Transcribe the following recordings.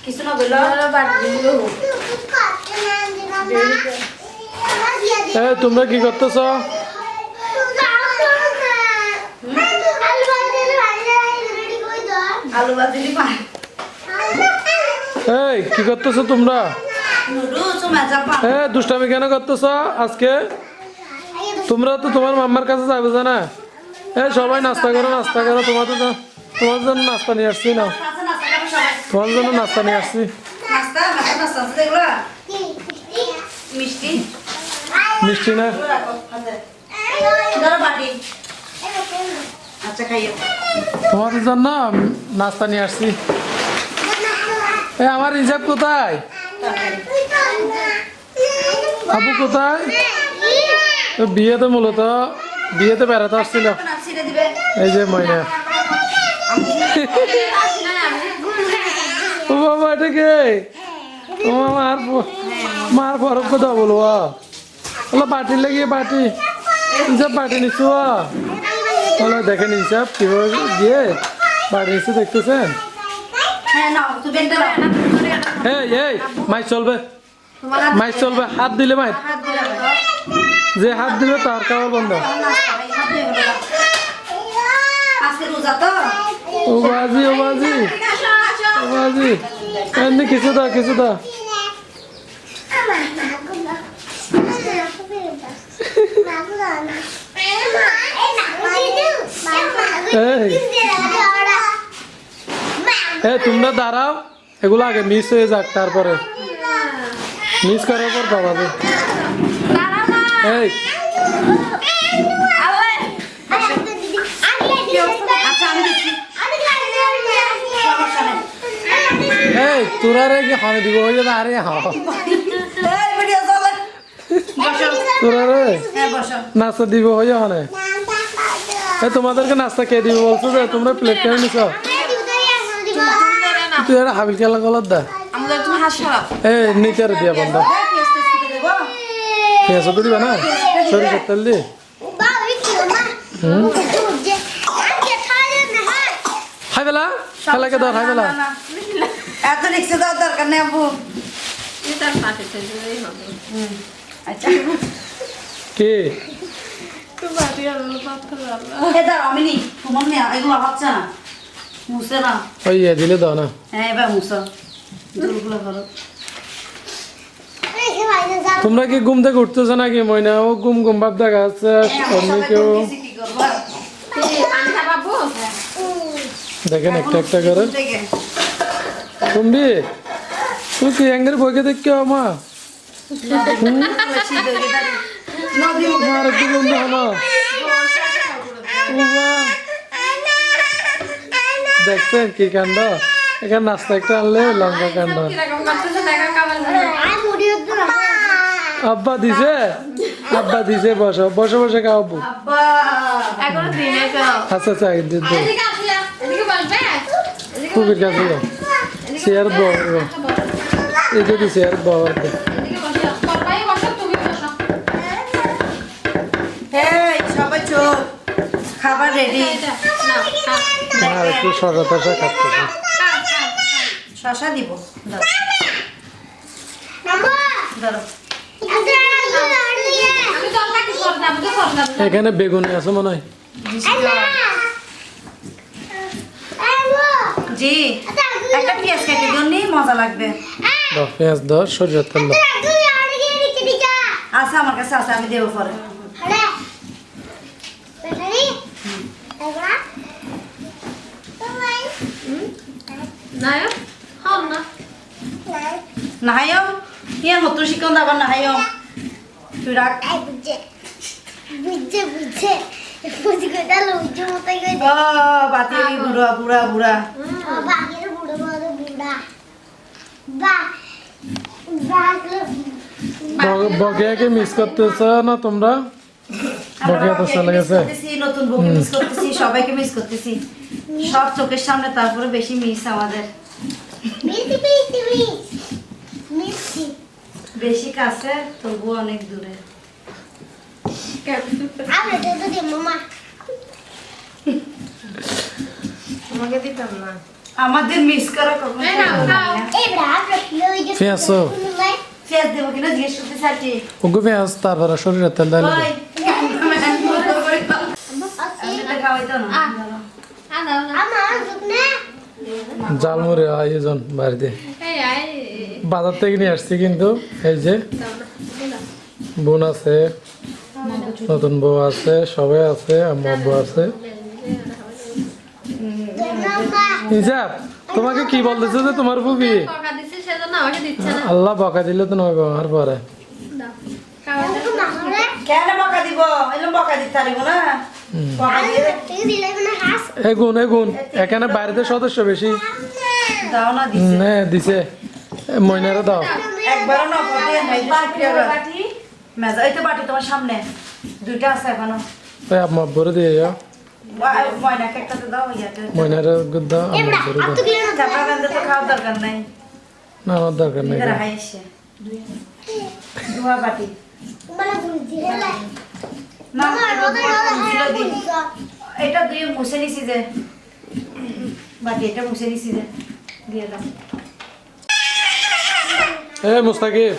কিছু না বললো তোমরা কি করতেছ? আলু ভাজি এই কি করতেছ তোমরা? দুষ্টামি কেন করতেছ আজকে? তোমরা তো তোমার মাম্মার কাছে যাবে না? সবাই নাস্তা করো নাস্তা করো। তোমার জন্য নাস্তা নিয়ে আসছি না, তোমার জন্য নাস্তা নিয়ে আসছি। মিষ্টি না তোমাদের জন্য নাস্তা নিয়ে আসছি। আমার রিজার্ভ কোথায়? আবু কোথায়? বিয়েতে মূলত বিয়েতে বেড়াতে আসছিল। এই যে ময়না। ও বাবা এটা কে? মার ফরক কথা বলবো পার্টি লাগিয়ে পার্টি হিসাব পার্টি নিচ্ছ বলো দেখেন হিসাব কিভাবে দিয়ে পার্টি নিচ্ছে দেখতেছেন। এই মাইক চলবে, মাইক চলবে। হাত দিলে মাইক, যে হাত দিবে তার খাওয়া বন্ধ। ও বাজি ও বাজি ও বাজি এমনি কিছু দাও কিছু দাও। তোমরা দাঁড়াও, এগুলো আগে মিস হয়ে যাক, তারপরে মিস করার পর পাবাবে। এই তোরা রে কি খাওয়া দিব হয়ে যাবে? আরে তোরা রে নাস্তা দিব হয়ে যাবে। তোমাদেরকে নাস্তা কে দিব বলছো যে তোমরা প্লেট কেন নিছ? তুই একটা হাবিল খেলা গলত দা নিচে দিয়া বন্ধ। পেঁয়াজ তো দিবা না, সরিষার তেল দি। হাই বেলা খেলাকে ধর, হাই বেলা এত রিক্সে যাওয়ার দরকার নেই আব্বু। কে দিলে দাও না। তোমরা কি ঘুম থেকে উঠতেছো নাকি? ময়না ও ঘুম ঘুম ভাব দেখা যাচ্ছে। কেউ দেখেন একটা একটা করে। তুমি তুই কি এঙ্গের বইকে দেখছো মা? দেখছেন কি কাণ্ড? এখানে নাস্তা একটা আনলে লঙ্কা কাণ্ড। আব্বা দিছে, আব্বা দিছে। বসো বসে বসে খাও আব্বু। আচ্ছা আচ্ছা খুবির কাছে চেয়ার বাবা, এই যদি চেয়ার বাবার সবাই চোখ খাবার রেডি। আর একটু শশা টশা খাচ্ছে। শশা দিব এখানে বেগুনি আছে মনে হয়। জি একটা পেঁয়াজ কেটে দিন, মজা লাগবে। পেঁয়াজ দাও, সরিষার তেল দাও। আচ্ছা আমার কাছে আছে, আমি দেবো পরে। নাহাইও ইয়ার মতো শিক্ষণ আবার নাহাইও তুই রাখ। বাতি বুড়া বুড়া বুড়া বকেয়াকে মিস করতেছ না তোমরা? বকেয়া তো চলে গেছে। নতুন বউকে মিস করতেছি, সবাইকে মিস করতেছি, সব চোখের সামনে, তারপরে বেশি মিস আমাদের। বেশি কাছে তবুও অনেক দূরে। তোমাকে দিতাম না। আমাদের মিস করা কখন পেঁয়াজও পেঁয়াজ দেবো কিনা জিজ্ঞেস করতে চাচ্ছি। ওগো পেঁয়াজ তারপরে শরীরের তেল দিলে খাওয়াইতো না জালমুড়ি আয়োজন বাড়িতে বাজার থেকে নিয়ে আসছি। কিন্তু এই যে বোন আছে, নতুন বউ আছে, সবাই আছে, আম্মু আব্বু আছে। হিজাব তোমাকে কি বলতেছে যে তোমার ফুবি? আল্লাহ বকা দিলে তো নয় ব্যবহার পরে কেন বকা দিব? এলো বকা দিতে পারিব না। বকা দিয়ে এগুন এগুন এখানে বাড়িতে সদস্য বেশি। দাও না দিছে। হ্যাঁ দিছে, ময়নারে দাও। একবারও না বাটি মেজা এই তো বাটি তোমার সামনে দুইটা আছে এখনো। ওই আম্মু আব্বুরে দিয়ে যাও, ময়নাকে একটা তো দাও ইয়াতে। ময়নারে দাও, আম্মু আব্বুরে দাও। চাপড়া গান্ধে তো খাওয়ার দরকার নাই। না আমার দরকার নেই। এটা রাখাই এসে দুয়া বাটি না এটা দুই মুছে নিছি যে বাটি, এটা মুছে নিছি যে দিয়ে দাও। এ মুস্তাকিব,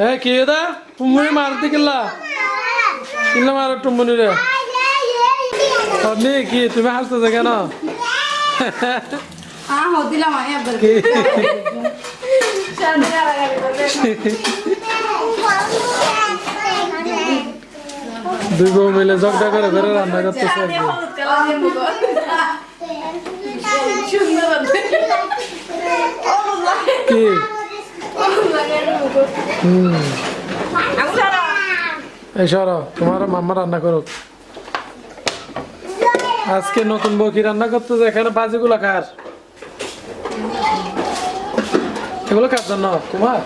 এ কি দা টুমুনি মারতে কিল্লা কিল্লা মার টুমুনি রে। আপনি কি তুমি হাসতেছো কেন? দিলাম আমি একবার কি? দুই বউ মিলে ঝগড়া করে করে রান্না করতেছে। কি এই সরো, তোমার মাম্মা রান্না করুক। আজকে নতুন বউ কি রান্না করতেছে? এখানে বাজিগুলো কার? এগুলো কার জন্য? তোমার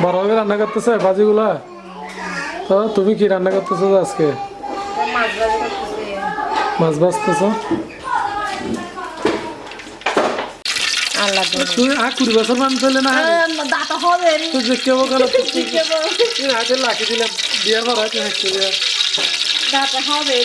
বড় ভাবে রান্না করতেছে বাজিগুলা? তো তুমি কি রান্না করতেছো আজকে? মাছ ভাজতেছো? তুমি কুড়ি বছর মান পেলে না দাঁতা হবে তুই যে কেউ কেন আগে লাখি দিলে বিয়ার পর হয়তো হাসতে দেওয়া দাঁতা হবে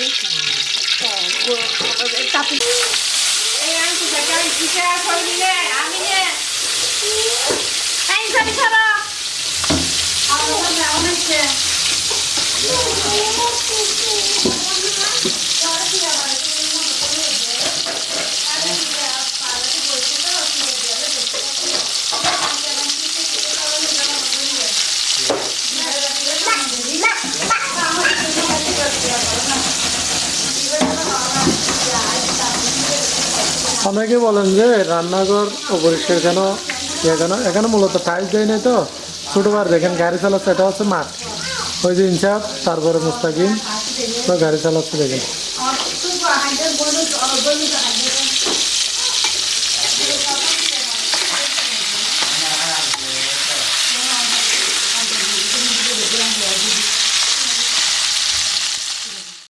অনেকে বলেন যে রান্নাঘর অপরিষ্কার কেন, এখানে মূলত টাইলস দেয় নাই তো। ছোটবার দেখেন গাড়ি চালাচ্ছে, এটা হচ্ছে মাঠ। ওই যে ইনসাফ, তারপরে মুস্তাকিম তো গাড়ি চালাচ্ছে দেখেন।